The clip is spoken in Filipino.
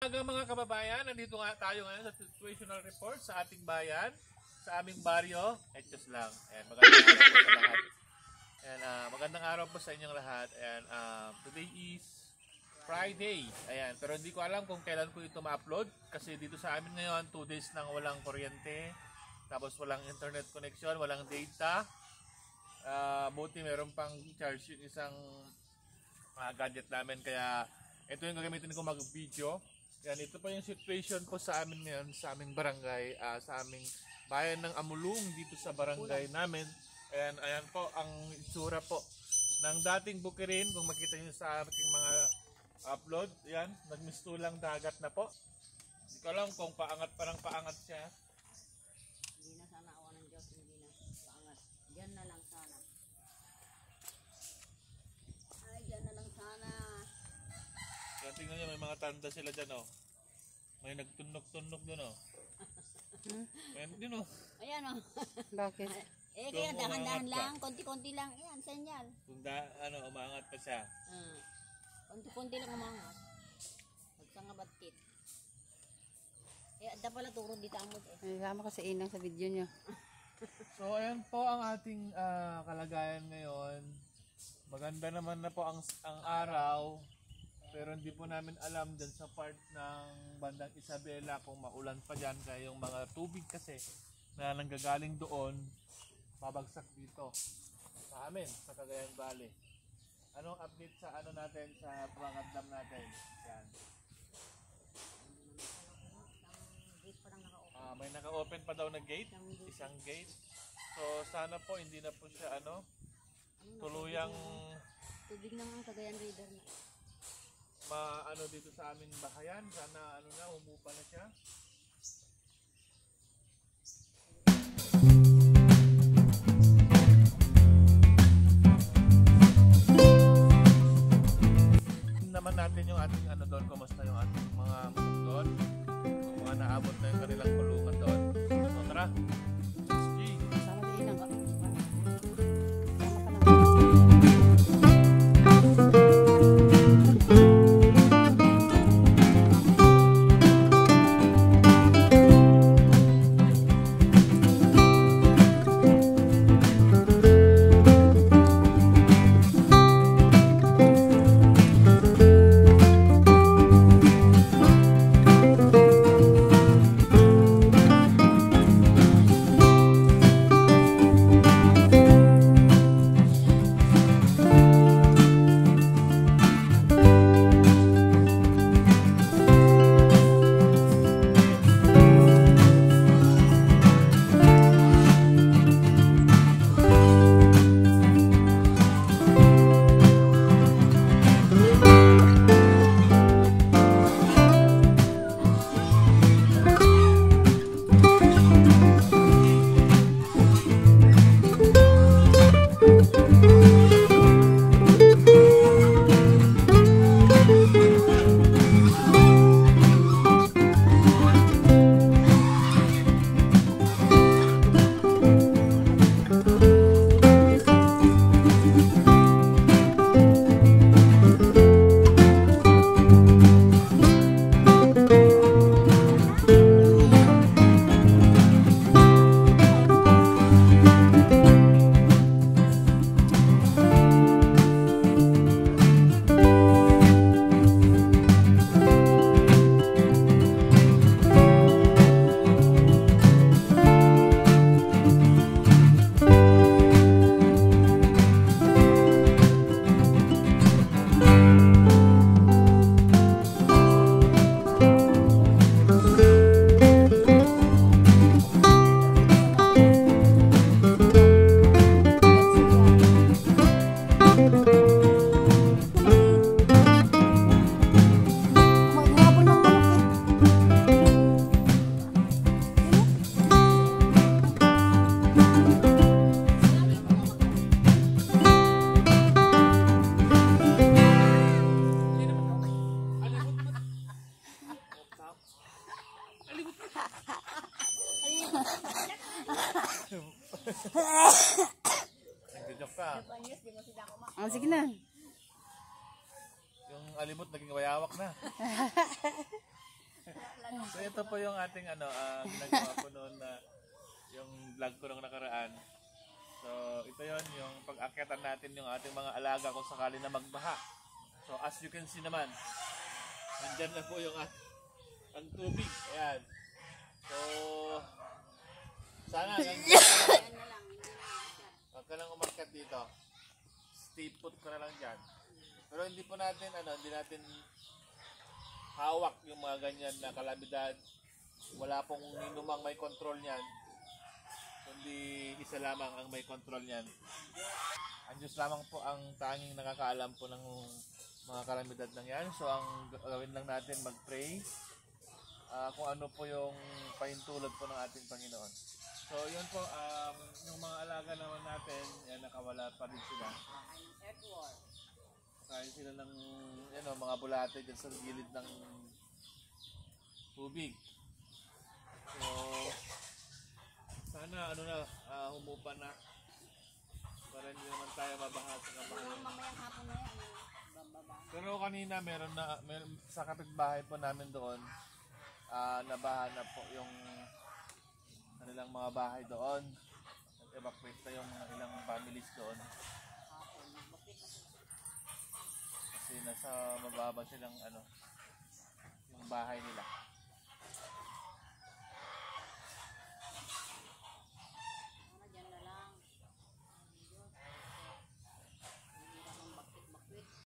Mga kababayan, nandito nga tayo ngayon sa situational report sa ating bayan, sa aming baryo. Just lang. Ayan, magandang araw po sa lahat. Ayan, magandang araw po sa inyong lahat. Ayan, today is Friday. Ayan, pero hindi ko alam kung kailan ko ito ma-upload kasi dito sa amin ngayon 2 days nang walang kuryente, tapos walang internet connection, walang data. Buti meron pang charge yung isang gadget namin, kaya ito yung gagamitin ko mag-video. Yan, ito pa yung situation po sa amin ngayon, sa aming barangay, sa aming bayan ng Amulung, dito sa barangay namin. Ayan po ang itsura po ng dating Bukirin. Kung makita nyo sa aking mga upload, yan, nagmistulang dagat na po. Hindi ko alam kung paangat, parang paangat siya. Hindi na sana awa ng Diyos, hindi na paangat. Diyan na lang sana. Ay, diyan na lang sana. Kaya tingnan nyo, may mga tanda sila dyan, oh. May nagtunok-tunok dun, oh. Ayan din, oh. Ayan, oh. Bakit? Kaya dahan-dahan lang, konti-konti lang. Ayan, senyal. Kung umaangat pa siya. Konti-konti lang umangat. Magsangabatit. Da pala turod dito amot eh. Ay, sama ka sa inang sa video niya. So, ayan po ang ating kalagayan ngayon. Maganda naman na po ang araw. Pero hindi po namin alam dyan sa part ng bandang Isabela kung maulan pa dyan. Kaya yung mga tubig kasi na nanggagaling doon, babagsak dito sa amin, sa Cagayan Valley. Anong update sa ano natin, sa Pangad Dam natin? Yan. May naka-open pa daw na gate, isang gate. So sana po hindi na po siya tuluyang tubig na ang Cagayan River na. Dito sa aming bahayan. Sana humupa na siya. Naman natin yung ating doon, kumusta yung ating mga doon, kung mga naabot na yung kanilang kulungan doon. So tara, let's go. Sama sa inang ka. Nagjojoke ka. Sige na. Yung alimot naging wayawak na. So ito po yung ating ginagawa ko noon na yung vlog ko nung nakaraan. So ito yon yung pag-akyatan natin yung ating mga alaga kung sakali na magbaha. So as you can see naman, nandyan na po yung ang tubig. Ayan. So sana Yan na lang, hindi na akyat. huwag ka lang umakyat dito. Stay put ka na lang dyan. Pero hindi po natin, hindi natin hawak yung mga ganyan na kalamidad. Wala pong ninumang may control niyan. Kundi isa lamang ang may control niyan. Ang Diyos lamang po ang tanging nakakaalam po ng mga kalamidad ng yan. So ang gawin lang natin mag-pray kung ano po yung pahintulot po ng ating Panginoon. So yun po, yung mga alaga naman natin, yan, nakawala pa rin sila. Edward. Kain sila ng mga bulate dyan sa gilid ng tubig. So sana humupa na para hindi naman tayo mabaha sa Pero kabahayan. mamayang hapon na yan, bababa. Pero kanina meron sa kapitbahay po namin doon, nabaha na po yung kanilang mga bahay doon. Nag-evacuate na yung mga ilang families doon. Hapon, bakit ako? Kasi nasa mababa silang yung bahay nila.